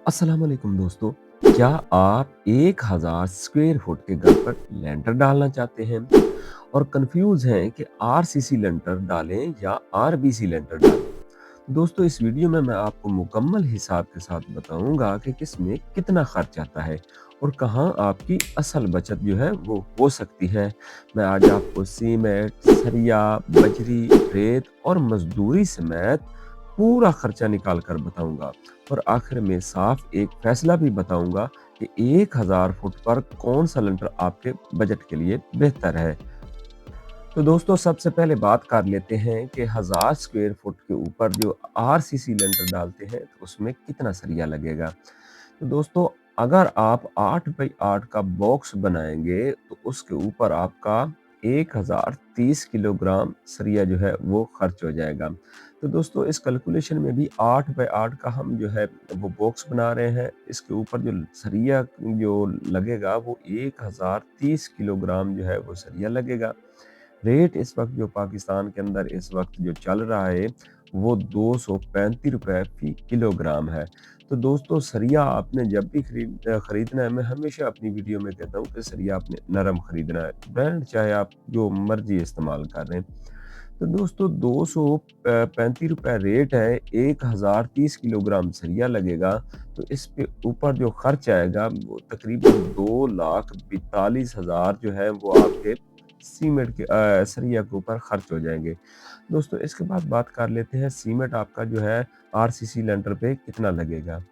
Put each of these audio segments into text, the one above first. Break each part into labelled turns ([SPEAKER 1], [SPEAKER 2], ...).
[SPEAKER 1] अस्सलाम वालेकुम दोस्तों। क्या आप 1000 स्क्वायर फुट के घर पर लेंटर डालना चाहते हैं और कंफ्यूज हैं कि आरसीसी लेंटर डालें या आरबीसी लेंटर डालें? दोस्तों, इस वीडियो में मैं आपको मुकम्मल हिसाब के साथ बताऊंगा कि किस में कितना खर्च आता है और कहां आपकी असल बचत जो है वो हो सकती है। मैं आज आपको सीमेंट, सरिया, बजरी, रेत और मजदूरी समेत पूरा खर्चा निकाल कर बताऊंगा और आखिर में साफ एक फैसला भी बताऊंगा कि 1000 फुट पर कौन सा लेंटर आपके बजट के लिए बेहतर है। तो दोस्तों, सबसे पहले बात कर लेते हैं कि 1000 स्क्वायर फुट के ऊपर जो आरसीसी लेंटर डालते हैं तो उसमें कितना सरिया लगेगा। तो दोस्तों, अगर आप 8 बाई 8 का बॉक्स बनाएंगे तो उसके ऊपर आपका 1030 किलोग्राम सरिया जो है वो खर्च हो जाएगा। तो दोस्तों, इस कैलकुलेशन में भी 8 बाई 8 का हम जो है वो बॉक्स बना रहे हैं। इसके ऊपर जो सरिया जो लगेगा वो 1030 किलोग्राम जो है वो सरिया लगेगा। रेट इस वक्त जो पाकिस्तान के अंदर इस वक्त जो चल रहा है वो 235 रुपए फी किलोग्राम है। तो दोस्तों, सरिया आपने जब भी खरीदना है, मैं हमेशा अपनी वीडियो में कहता हूँ कि सरिया आपने नरम खरीदना है, ब्रांड चाहे आप जो मर्जी इस्तेमाल कर रहे हैं। तो दोस्तों, 235 रुपए रेट है, 1030 किलोग्राम सरिया लगेगा। तो इस पे ऊपर जो खर्च आएगा वो तकरीबन 2,42,000 जो है वो आपके सीमेंट के सरिया के ऊपर खर्च हो जाएंगे। दोस्तों, इसके बाद बात कर लेते हैं सीमेंट आपका जो है आरसीसी लेंटर पे कितना लगेगा।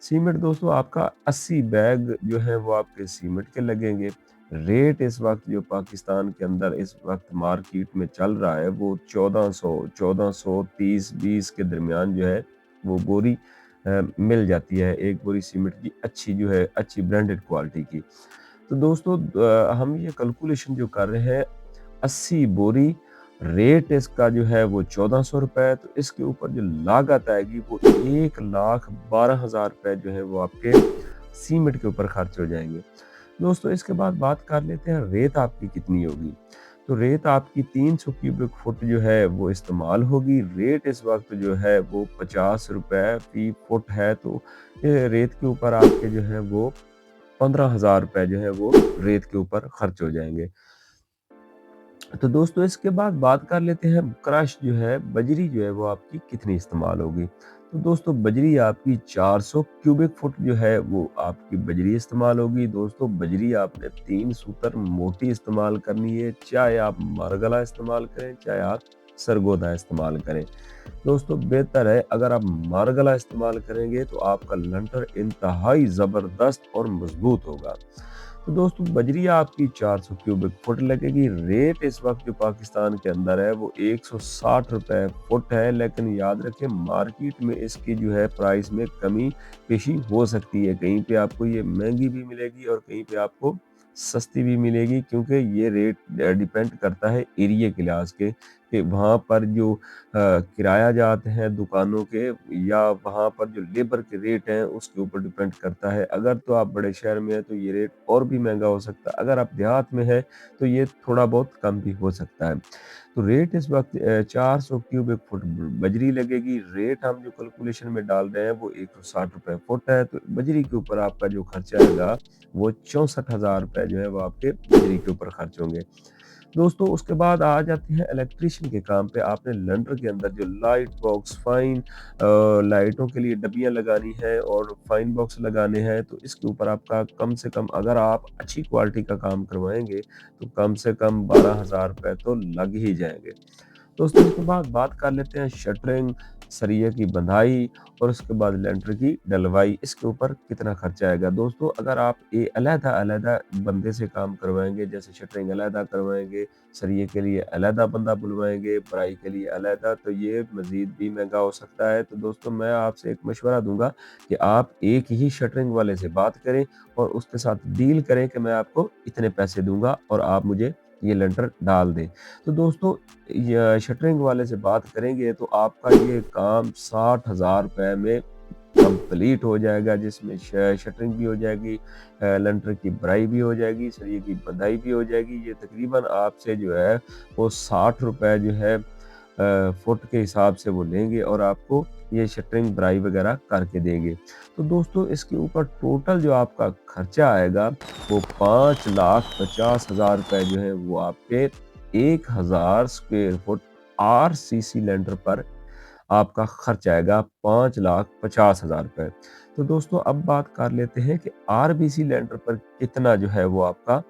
[SPEAKER 1] सीमेंट दोस्तों आपका 80 बैग जो है वो आपके सीमेंट के लगेंगे। रेट इस वक्त जो पाकिस्तान के अंदर इस वक्त मार्केट में चल रहा है वो 1430-20 के दरमियान जो है वो बोरी मिल जाती है, एक बोरी सीमेंट की अच्छी जो है अच्छी ब्रांडेड क्वालिटी की। तो दोस्तों, हम ये कैलकुलेशन जो कर रहे हैं, 80 बोरी, रेट इसका जो है वो 1400 रुपए। तो इसके ऊपर जो लागत आएगी वो 1,12,000 रुपए जो है वो आपके सीमेंट के ऊपर खर्च हो जाएंगे। दोस्तों, इसके बाद बात कर लेते हैं रेत आपकी कितनी होगी। तो रेत आपकी 300 क्यूबिक फुट जो है वो इस्तेमाल होगी। रेट इस वक्त जो है वो 50 रुपए फी फुट है। तो ये रेत के ऊपर आपके जो है वो 15,000 रुपए जो है वो रेत के ऊपर खर्च हो जाएंगे। तो दोस्तों, इसके बाद बात कर लेते हैं क्रश जो है बजरी जो है वो आपकी कितनी इस्तेमाल होगी। तो दोस्तों, बजरी आपकी 400 क्यूबिक फुट जो है वो आपकी बजरी इस्तेमाल होगी। दोस्तों, बजरी आपने 3 सूतर मोटी इस्तेमाल करनी है, चाहे आप मारगला इस्तेमाल करें चाहे आप सरगोदा इस्तेमाल करें। दोस्तों, बेहतर है अगर आप मारगला इस्तेमाल करेंगे तो आपका लंटर इंतहाई ज़बरदस्त और मजबूत होगा। तो दोस्तों, बजरी आपकी 400 क्यूबिक फुट लगेगी। रेट इस वक्त जो पाकिस्तान के अंदर है वो 160 रुपए फुट है, लेकिन याद रखें मार्केट में इसकी जो है प्राइस में कमी पेशी हो सकती है। कहीं पे आपको ये महंगी भी मिलेगी और कहीं पे आपको सस्ती भी मिलेगी, क्योंकि ये रेट डिपेंड करता है एरिया के लिहाज के कि वहाँ पर जो किराया जाते हैं दुकानों के या वहाँ पर जो लेबर के रेट हैं उसके ऊपर डिपेंड करता है। अगर तो आप बड़े शहर में हैं तो ये रेट और भी महंगा हो सकता है, अगर आप देहात में हैं तो ये थोड़ा बहुत कम भी हो सकता है। तो रेट इस वक्त 400 क्यूबिक फुट बजरी लगेगी। रेट हम जो कैलकुलेशन में डाल रहे हैं वो 160 रुपए फुट है। तो बजरी के ऊपर आपका जो खर्चा आएगा वो 64,000 रुपए जो है वो आपके बजरी के ऊपर खर्च होंगे। दोस्तों, उसके बाद आ जाते हैं इलेक्ट्रिशियन के काम पे। आपने लंडर के अंदर जो लाइट बॉक्स फाइन लाइटों के लिए डब्बियां लगानी है और फाइन बॉक्स लगाने हैं, तो इसके ऊपर आपका कम से कम अगर आप अच्छी क्वालिटी का काम करवाएंगे तो कम से कम 12,000 रुपए तो लग ही जाएंगे। दोस्तों, इसके बाद बात कर लेते हैं शटरिंग, सरिये की बंधाई और उसके बाद लेंटर की डलवाई, इसके ऊपर कितना खर्चा आएगा। दोस्तों, अगर आप ये अलग-अलग बंदे से काम करवाएंगे, जैसे शटरिंग अलग करवाएंगे, सरिये के लिए अलग बंदा बुलवाएंगे, भराई के लिए अलग, तो ये मज़ीद भी महंगा हो सकता है। तो दोस्तों, मैं आपसे एक मशवरा दूंगा कि आप एक ही शटरिंग वाले से बात करें और उसके साथ डील करें कि मैं आपको इतने पैसे दूंगा और आप मुझे ये लेंटर डाल दें। तो दोस्तों, ये शटरिंग वाले से बात करेंगे तो आपका ये काम 60,000 रुपए में कंप्लीट हो जाएगा, जिसमें शटरिंग भी हो जाएगी, लेंटर की भराई भी हो जाएगी, सरिये की बंधाई भी हो जाएगी। ये तकरीबन आपसे जो है वो 60 रुपए जो है फुट के हिसाब से वो लेंगे और आपको ये शटरिंग भराई वगैरह करके देंगे। तो दोस्तों इसके ऊपर टोटल जो आपका खर्चा आएगा वो 5,50,000 रुपए जो है वो आपके 1000 स्क्वायर फुट आरसीसी लैंटर पर आपका खर्च आएगा 5,50,000 रुपए। तो दोस्तों अब बात कर लेते हैं कि आरबीसी लैंटर पर कितना जो है वो आपका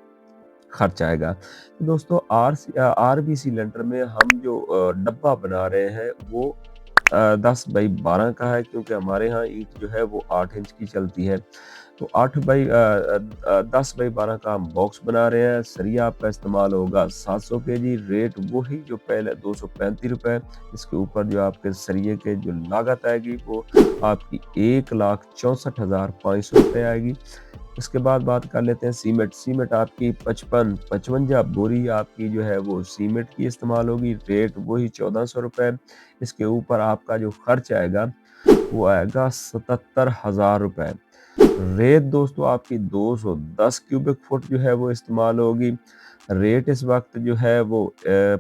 [SPEAKER 1] खर्च आएगा। तो दोस्तों आरबीसी लेंटर में हम जो डब्बा बना रहे हैं वो 10 बाई 12 का है, क्योंकि हमारे यहाँ ईंट जो है वो 8 इंच की चलती है। तो 10 बाई 12 का हम बॉक्स बना रहे हैं। सरिया आपका इस्तेमाल होगा 700 केजी। रेट वही जो पहले 235 रुपए। इसके ऊपर जो आपके सरिये के जो लागत आएगी वो आपकी 1,64,500 रुपये आएगी। उसके बाद बात कर लेते हैं सीमेंट। सीमेंट आपकी 55 बोरी आपकी जो है वो सीमेंट की इस्तेमाल होगी। रेट वही 1400 रुपये। इसके ऊपर आपका जो खर्च आएगा वो आएगा 77,000 रुपये। रेत दोस्तों आपकी 210 क्यूबिक फुट जो है वो इस्तेमाल होगी। रेट इस वक्त जो है वो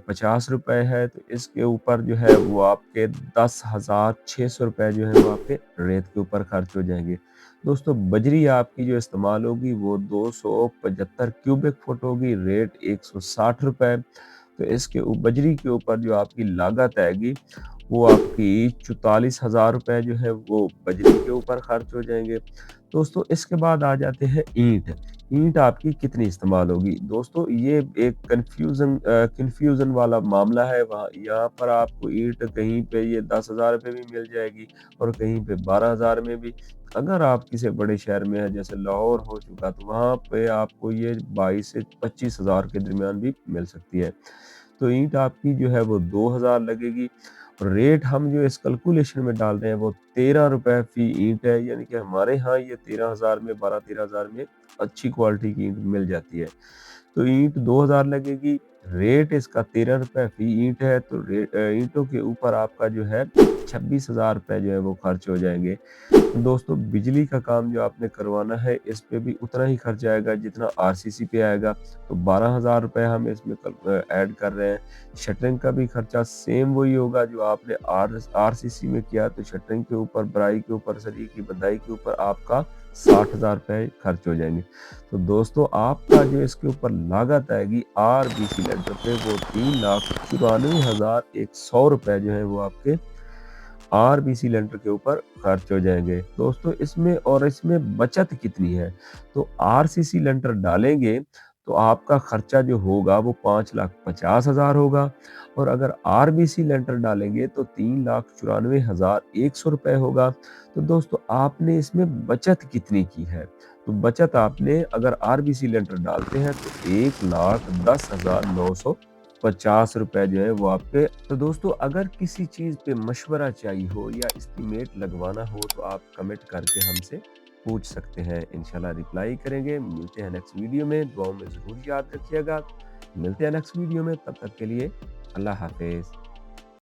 [SPEAKER 1] 50 रुपए है। तो इसके ऊपर जो है वो आपके 10,600 रुपये जो है वो आपके रेत के ऊपर खर्च हो जाएंगे। दोस्तों बजरी आपकी जो इस्तेमाल होगी वो 275 क्यूबिक फुट होगी। रेट 160 रुपये। तो इसके बजरी के ऊपर जो आपकी लागत आएगी वो आपकी 44,000 रुपये जो है वो बजरी के ऊपर खर्च हो जाएंगे। दोस्तों इसके बाद आ जाते हैं ईंट। ईंट आपकी कितनी इस्तेमाल होगी? दोस्तों ये एक कन्फ्यूजन वाला मामला है। वहाँ यहाँ पर आपको ईंट कहीं पे ये 10,000 रुपये भी मिल जाएगी और कहीं पे 12,000 में भी। अगर आप किसी बड़े शहर में हैं जैसे लाहौर हो चुका तो वहाँ पे आपको ये 22 से 25,000 के दरमियान भी मिल सकती है। तो ईंट आपकी जो है वो 2,000 लगेगी। और रेट हम जो इस कैलकुलेशन में डाल रहे हैं वो 13 रुपए फी ईंट है। यानी कि हमारे यहाँ ये 13,000 में 12-13,000 में अच्छी क्वालिटी की ईंट मिल जाती है। तो ईंट 2,000 लगेगी। रेट इसका 13 रुपए फी ईंट है। तो ईंटों के ऊपर आपका जो है 26,000 रुपए जो है वो खर्च हो जाएंगे। दोस्तों बिजली का काम जो आपने करवाना है इस पे भी उतना ही खर्च आएगा जितना आरसीसी पे आएगा। तो 12,000 रुपये हम इसमें ऐड कर रहे हैं। शटरिंग का भी खर्चा सेम वही होगा जो आपने आरसीसी में किया। तो शटरिंग के ऊपर, बराई के ऊपर, सरिये की बंधाई के ऊपर आपका 60,000 रुपये खर्च हो जाएंगे। तो दोस्तों आपका जो इसके ऊपर लागत आएगी आरबीसी लेंटर पे वो 3,94,100 रुपये जो है वो आपके आरबीसी लेंटर के ऊपर खर्च हो जाएंगे। दोस्तों इसमें बचत कितनी है? तो आरसीसी लेंटर डालेंगे तो आपका खर्चा जो होगा वो 5,50,000 होगा। और अगर आरबीसी लेंटर डालेंगे तो 3,94,100 रुपये होगा। तो दोस्तों आपने इसमें बचत कितनी की है? तो बचत आपने अगर आरबीसी लेंटर डालते हैं तो 1,10,950 रुपए जो है वो आपके। तो दोस्तों अगर किसी चीज़ पे मशवरा चाहिए हो या एस्टीमेट लगवाना हो तो आप कमेंट करके हमसे पूछ सकते हैं। इंशाल्लाह रिप्लाई करेंगे। मिलते हैं नेक्स्ट वीडियो में। दुआओं में ज़रूर याद रखिएगा। मिलते हैं नेक्स्ट वीडियो में। तब तक के लिए अल्लाह हाफिज़।